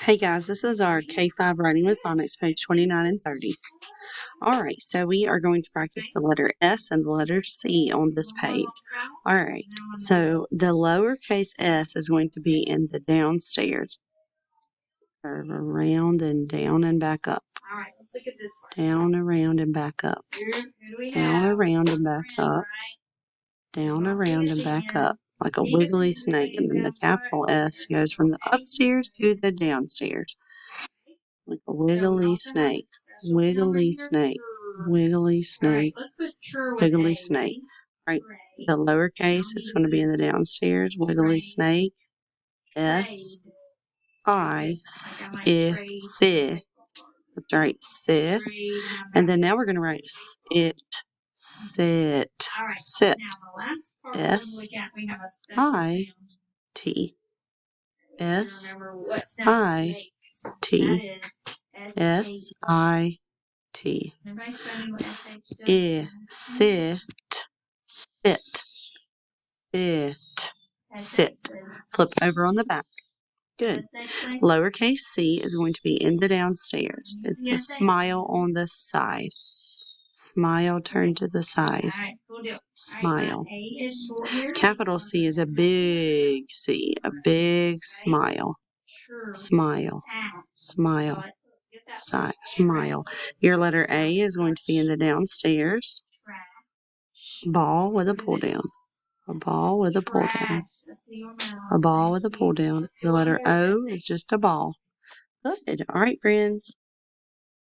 Hey guys, this is our K5 Writing with Phonics, page 29 and 30. Alright, so we are going to practice the letter S and the letter C on this page. Alright, so the lowercase s is going to be in the downstairs. Curve around and down and back up. Alright, let's look at this one. Down, around, and back up. Who do we have? Down, around, and back up. Down, around, and back up. Like a wiggly snake. And then the capital S goes from the upstairs to the downstairs. Like a wiggly snake. Wiggly snake. Wiggly snake. Wiggly snake. Right. The lowercase is going to be in the downstairs. Wiggly snake. S. I. Sit. That's right. Sit. And then now we're going to write it. Sit. Sit. S. I. T. S. I. T. S. I. T. Sit. Sit. Sit. Sit. Flip over on the back. Good. Lowercase c is going to be in the downstairs. It's a smile on the side. Smile, turn to the side. Smile. Capital C is a big C, a big smile. Smile. Smile. Smile. Your letter A is going to be in the downstairs. Ball with a pull down. A ball with a pull down. A ball with a pull down. The letter O is just a ball. Good. All right, friends.